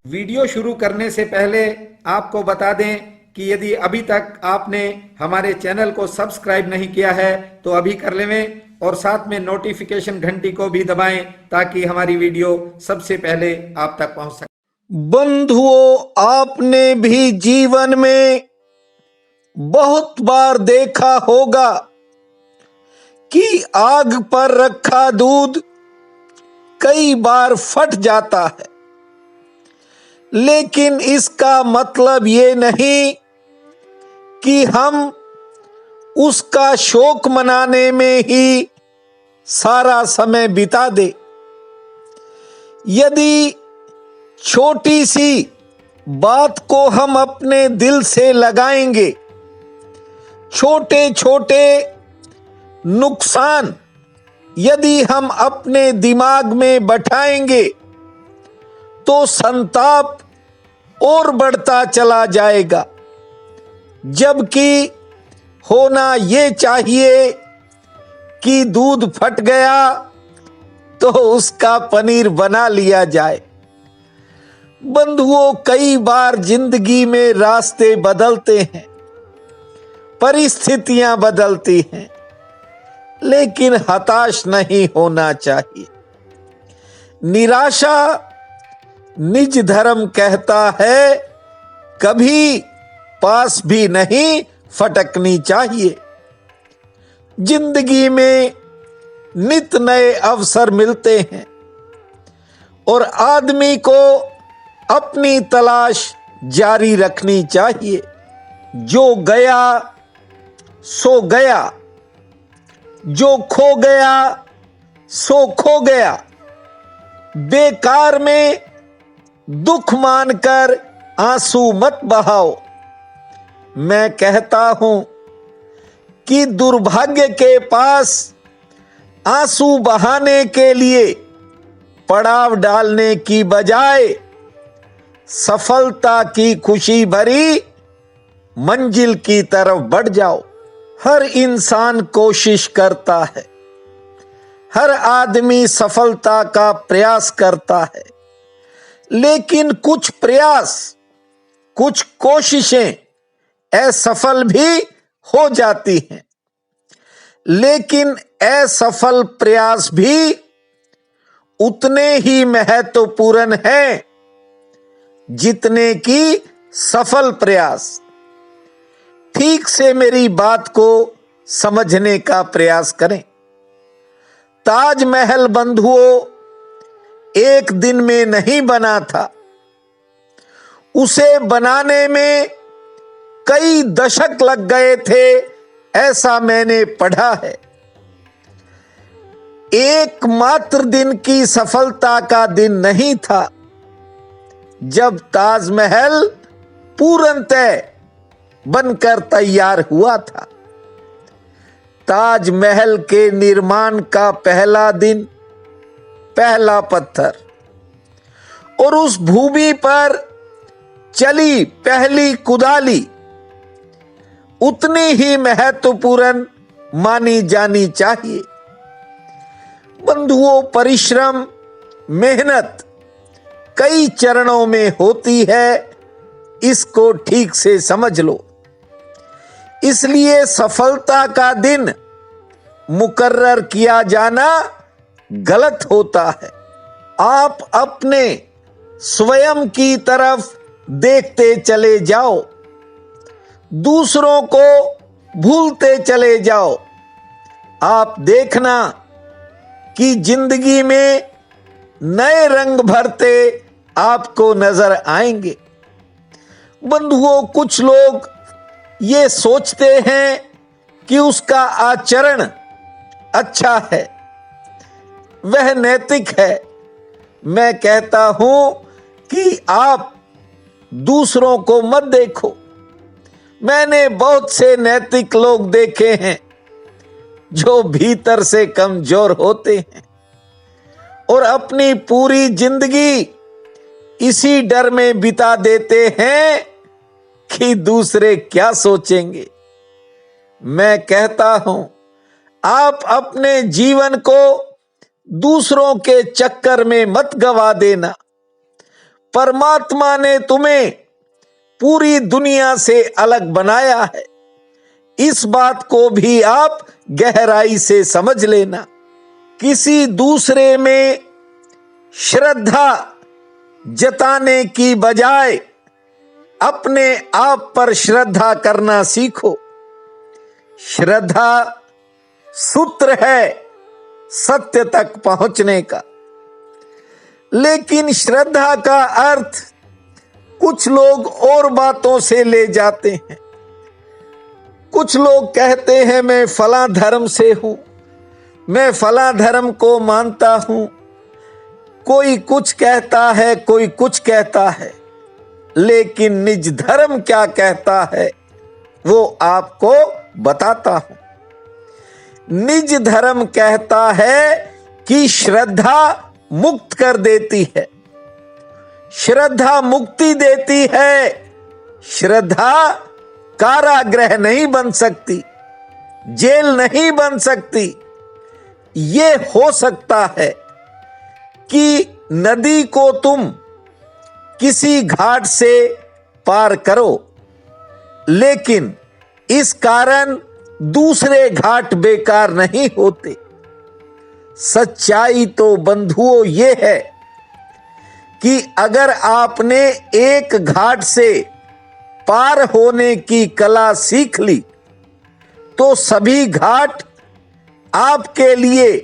Video शुरू करने से पहले आपको बता दें कि यदि अभी तक आपने हमारे चैनल को सब्सक्राइब नहीं किया है तो अभी कर लें और साथ में नोटिफिकेशन घंटी को भी दबाएं ताकि हमारी वीडियो सबसे पहले आप तक पहुंच सके। बंधुओं, आपने भी जीवन में बहुत बार देखा होगा कि आग पर रखा दूध कई बार फट जाता है, लेकिन इसका मतलब ये नहीं कि हम उसका शोक मनाने में ही सारा समय बिता दे। यदि छोटी सी बात को हम अपने दिल से लगाएंगे, छोटे छोटे नुकसान यदि हम अपने दिमाग में बैठाएंगे तो संताप और बढ़ता चला जाएगा। जबकि होना ये चाहिए कि दूध फट गया तो उसका पनीर बना लिया जाए। बंधुओं, कई बार जिंदगी में रास्ते बदलते हैं, परिस्थितियां बदलती हैं, लेकिन हताश नहीं होना चाहिए। निराशा निज धर्म कहता है, कभी पास भी नहीं फटकनी चाहिए। जिंदगी में नित नए अवसर मिलते हैं और आदमी को अपनी तलाश जारी रखनी चाहिए। जो गया सो गया, जो खो गया सो खो गया। बेकार में दुख मानकर आंसू मत बहाओ। मैं कहता हूं कि दुर्भाग्य के पास आंसू बहाने के लिए पड़ाव डालने की बजाय सफलता की खुशी भरी मंजिल की तरफ बढ़ जाओ। हर इंसान कोशिश करता है, हर आदमी सफलता का प्रयास करता है, लेकिन कुछ प्रयास, कुछ कोशिशें असफल भी हो जाती हैं। लेकिन असफल प्रयास भी उतने ही महत्वपूर्ण हैं जितने कि सफल प्रयास। ठीक से मेरी बात को समझने का प्रयास करें। ताजमहल बंधुओं एक दिन में नहीं बना था, उसे बनाने में कई दशक लग गए थे, ऐसा मैंने पढ़ा है। एकमात्र दिन की सफलता का दिन नहीं था जब ताजमहल पूर्णतः बनकर तैयार हुआ था। ताजमहल के निर्माण का पहला दिन, पहला पत्थर और उस भूमि पर चली पहली कुदाली उतनी ही महत्वपूर्ण मानी जानी चाहिए। बंधुओं, परिश्रम, मेहनत कई चरणों में होती है, इसको ठीक से समझ लो। इसलिए सफलता का दिन मुकर्रर किया जाना गलत होता है। आप अपने स्वयं की तरफ देखते चले जाओ, दूसरों को भूलते चले जाओ। आप देखना कि जिंदगी में नए रंग भरते आपको नजर आएंगे। बंधुओं, कुछ लोग ये सोचते हैं कि उसका आचरण अच्छा है, वह नैतिक है। मैं कहता हूं कि आप दूसरों को मत देखो। मैंने बहुत से नैतिक लोग देखे हैं जो भीतर से कमजोर होते हैं और अपनी पूरी जिंदगी इसी डर में बिता देते हैं कि दूसरे क्या सोचेंगे। मैं कहता हूं, आप अपने जीवन को दूसरों के चक्कर में मत गवा देना। परमात्मा ने तुम्हें पूरी दुनिया से अलग बनाया है। इस बात को भी आप गहराई से समझ लेना। किसी दूसरे में श्रद्धा जताने की बजाय अपने आप पर श्रद्धा करना सीखो। श्रद्धा सूत्र है सत्य तक पहुंचने का। लेकिन श्रद्धा का अर्थ कुछ लोग और बातों से ले जाते हैं। कुछ लोग कहते हैं मैं फलां धर्म से हूं, मैं फलां धर्म को मानता हूं। कोई कुछ कहता है, कोई कुछ कहता है, लेकिन निज धर्म क्या कहता है वो आपको बताता हूं। निज धर्म कहता है कि श्रद्धा मुक्त कर देती है, श्रद्धा मुक्ति देती है। श्रद्धा कारागृह नहीं बन सकती, जेल नहीं बन सकती। ये हो सकता है कि नदी को तुम किसी घाट से पार करो, लेकिन इस कारण दूसरे घाट बेकार नहीं होते। सच्चाई तो बंधुओं ये है कि अगर आपने एक घाट से पार होने की कला सीख ली तो सभी घाट आपके लिए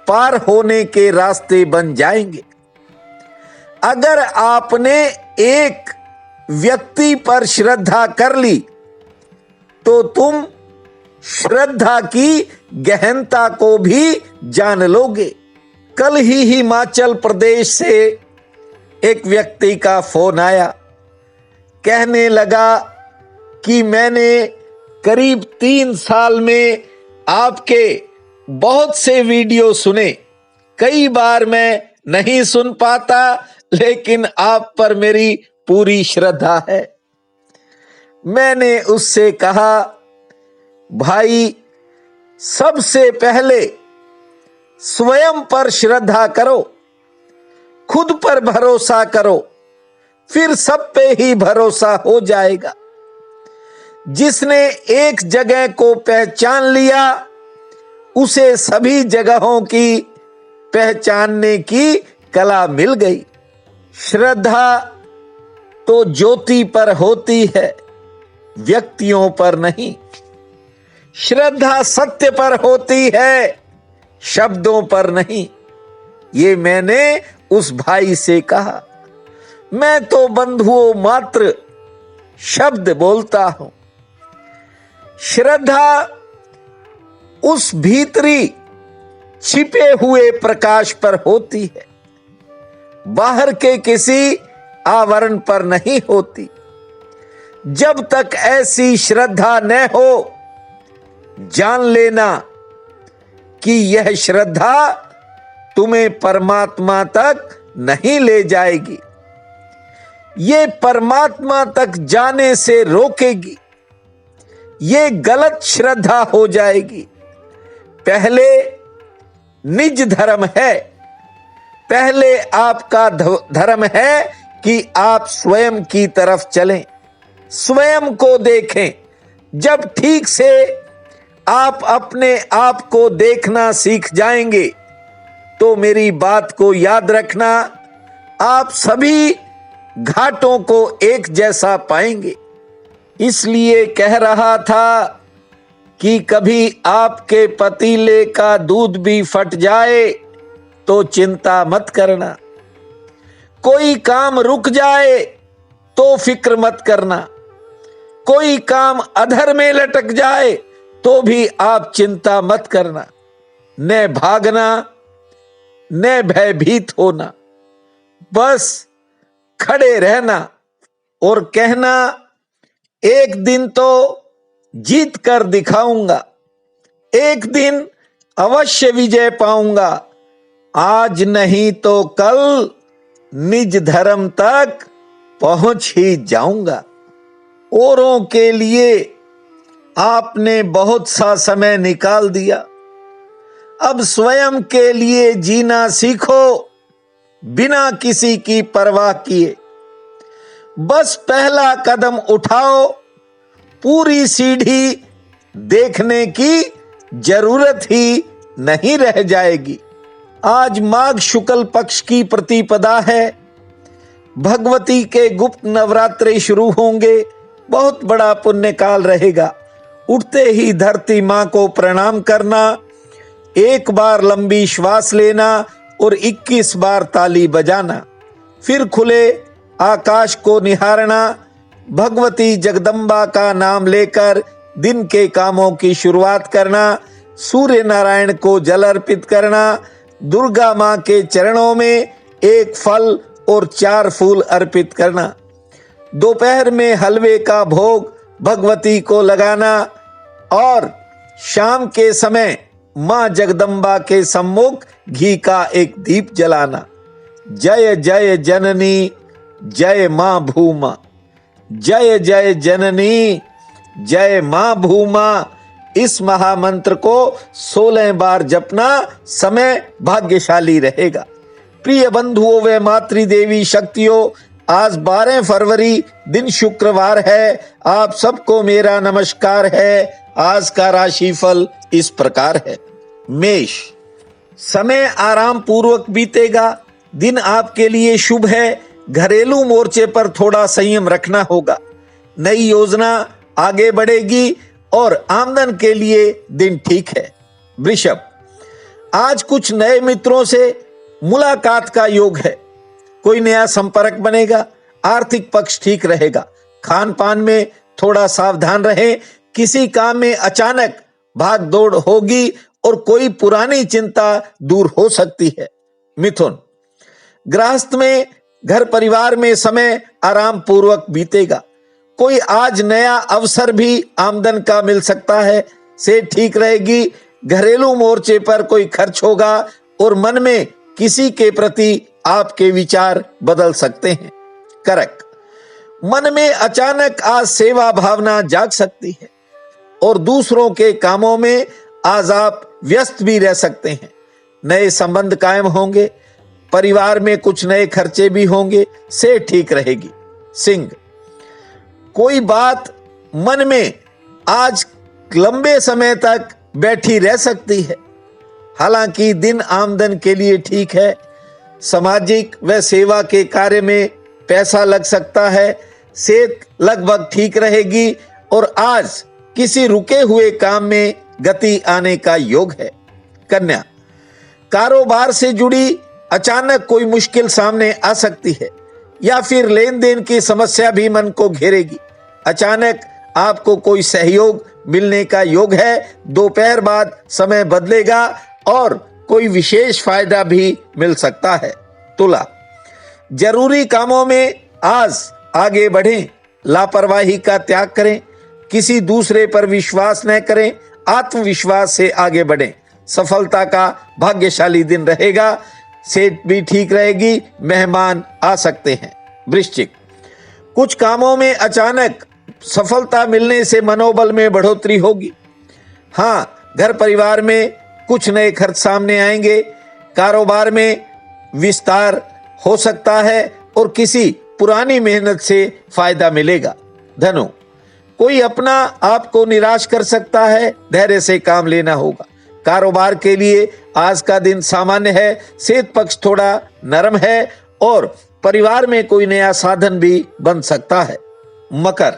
पार होने के रास्ते बन जाएंगे। अगर आपने एक व्यक्ति पर श्रद्धा कर ली तो तुम श्रद्धा की गहनता को भी जान लोगे। कल ही हिमाचल प्रदेश से एक व्यक्ति का फोन आया, कहने लगा कि मैंने करीब 3 साल में आपके बहुत से वीडियो सुने। कई बार मैं नहीं सुन पाता, लेकिन आप पर मेरी पूरी श्रद्धा है। मैंने उससे कहा, भाई सबसे पहले स्वयं पर श्रद्धा करो, खुद पर भरोसा करो, फिर सब पे ही भरोसा हो जाएगा। जिसने एक जगह को पहचान लिया उसे सभी जगहों की पहचानने की कला मिल गई। श्रद्धा तो ज्योति पर होती है, व्यक्तियों पर नहीं। श्रद्धा सत्य पर होती है, शब्दों पर नहीं। ये मैंने उस भाई से कहा। मैं तो बंधुओं मात्र शब्द बोलता हूं। श्रद्धा उस भीतरी छिपे हुए प्रकाश पर होती है, बाहर के किसी आवरण पर नहीं होती। जब तक ऐसी श्रद्धा न हो, जान लेना कि यह श्रद्धा तुम्हें परमात्मा तक नहीं ले जाएगी। ये परमात्मा तक जाने से रोकेगी। ये गलत श्रद्धा हो जाएगी। पहले निज धर्म है, पहले आपका धर्म है कि आप स्वयं की तरफ चलें, स्वयं को देखें। जब ठीक से आप अपने आप को देखना सीख जाएंगे तो मेरी बात को याद रखना, आप सभी घाटों को एक जैसा पाएंगे। इसलिए कह रहा था कि कभी आपके पतीले का दूध भी फट जाए तो चिंता मत करना। कोई काम रुक जाए तो फिक्र मत करना। कोई काम अधर में लटक जाए तो भी आप चिंता मत करना। न भागना, न भयभीत होना, बस खड़े रहना और कहना, एक दिन तो जीत कर दिखाऊंगा, एक दिन अवश्य विजय पाऊंगा। आज नहीं तो कल निज धर्म तक पहुंच ही जाऊंगा। औरों के लिए आपने बहुत सा समय निकाल दिया, अब स्वयं के लिए जीना सीखो, बिना किसी की परवाह किए। बस पहला कदम उठाओ, पूरी सीढ़ी देखने की जरूरत ही नहीं रह जाएगी। आज माघ शुक्ल पक्ष की प्रतिपदा है। भगवती के गुप्त नवरात्रे शुरू होंगे। बहुत बड़ा पुण्य काल रहेगा। उठते ही धरती मां को प्रणाम करना, एक बार लंबी श्वास लेना और 21 बार ताली बजाना, फिर खुले आकाश को निहारना, भगवती जगदम्बा का नाम लेकर दिन के कामों की शुरुआत करना, सूर्य नारायण को जल अर्पित करना, दुर्गा मां के चरणों में 1 फल और 4 फूल अर्पित करना, दोपहर में हलवे का भोग भगवती को लगाना और शाम के समय मां जगदम्बा के सम्मुख घी का एक दीप जलाना। जय जय जननी जय मां भूमा, जय जय जननी जय मां भूमा। इस महामंत्र को 16 बार जपना समय भाग्यशाली रहेगा। प्रिय बंधुओं व मातृदेवी शक्तियों, आज 12 फरवरी दिन शुक्रवार है। आप सबको मेरा नमस्कार है। आज का राशिफल इस प्रकार है। मेष, समय आराम पूर्वक बीतेगा। दिन आपके लिए शुभ है। घरेलू मोर्चे पर थोड़ा संयम रखना होगा। नई योजना आगे बढ़ेगी और आमदन के लिए दिन ठीक है। वृषभ, आज कुछ नए मित्रों से मुलाकात का योग है। कोई नया संपर्क बनेगा। आर्थिक पक्ष ठीक रहेगा। खान पान में थोड़ा सावधान रहें। किसी काम में अचानक भाग दौड़ होगी और कोई पुरानी चिंता दूर हो सकती है। मिथुन, गृहस्थ में घर परिवार में समय आराम पूर्वक बीतेगा। कोई आज नया अवसर भी आमदन का मिल सकता है। से ठीक रहेगी। घरेलू मोर्चे पर कोई खर्च होगा और मन में किसी के प्रति आपके विचार बदल सकते हैं। कर्क, मन में अचानक आज सेवा भावना जाग सकती है और दूसरों के कामों में आज आप व्यस्त भी रह सकते हैं। नए संबंध कायम होंगे। परिवार में कुछ नए खर्चे भी होंगे। से ठीक रहेगी। सिंह, कोई बात मन में आज लंबे समय तक बैठी रह सकती है। हालांकि दिन आमदन के लिए ठीक है। सामाजिक व सेवा के कार्य में पैसा लग सकता है। सेहत लगभग ठीक रहेगी और आज किसी रुके हुए काम में गति आने का योग है। कन्या, कारोबार से जुड़ी अचानक कोई मुश्किल सामने आ सकती है या फिर लेन देन की समस्या भी मन को घेरेगी। अचानक आपको कोई सहयोग मिलने का योग है। दोपहर बाद समय बदलेगा और कोई विशेष फायदा भी मिल सकता है। तुला, जरूरी कामों में आज आगे बढ़ें। लापरवाही का त्याग करें। किसी दूसरे पर विश्वास न करें। आत्मविश्वास से आगे बढ़ें। सफलता का भाग्यशाली दिन रहेगा। सेहत भी ठीक रहेगी। मेहमान आ सकते हैं। वृश्चिक, कुछ कामों में अचानक सफलता मिलने से मनोबल में बढ़ोतरी होगी। हाँ, घर परिवार में कुछ नए खर्च सामने आएंगे। कारोबार में विस्तार हो सकता है और किसी पुरानी मेहनत से फायदा मिलेगा। धनु, कोई अपना आपको निराश कर सकता है। धैर्य से काम लेना होगा। कारोबार के लिए आज का दिन सामान्य है। सेहत पक्ष थोड़ा नरम है और परिवार में कोई नया साधन भी बन सकता है। मकर,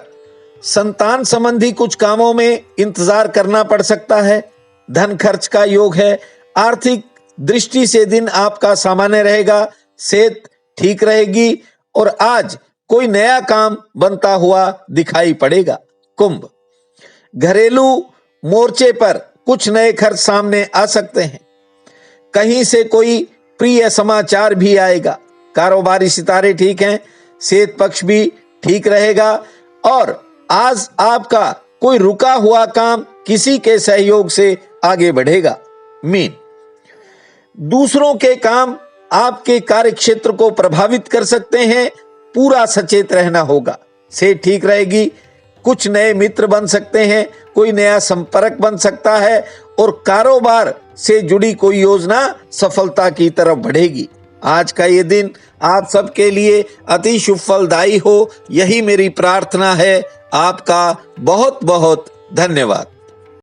संतान संबंधी कुछ कामों में इंतजार करना पड़ सकता है। धन खर्च का योग है। आर्थिक दृष्टि से दिन आपका सामान्य रहेगा। सेहत ठीक रहेगी और आज कोई नया काम बनता हुआ दिखाई पड़ेगा। कुंभ, घरेलू मोर्चे पर कुछ नए खर्च सामने आ सकते हैं। कहीं से कोई प्रिय समाचार भी आएगा। कारोबारी सितारे ठीक हैं। सेहत पक्ष भी ठीक रहेगा और आज आपका कोई रुका हुआ काम किसी के सहयोग से आगे बढ़ेगा। मीन, दूसरों के काम आपके कार्य क्षेत्र को प्रभावित कर सकते हैं। पूरा सचेत रहना होगा। सेहत ठीक रहेगी। कुछ नए मित्र बन सकते हैं। कोई नया संपर्क बन सकता है और कारोबार से जुड़ी कोई योजना सफलता की तरफ बढ़ेगी। आज का ये दिन आप सबके लिए अति शुभ फलदायी हो, यही मेरी प्रार्थना है। आपका बहुत बहुत धन्यवाद।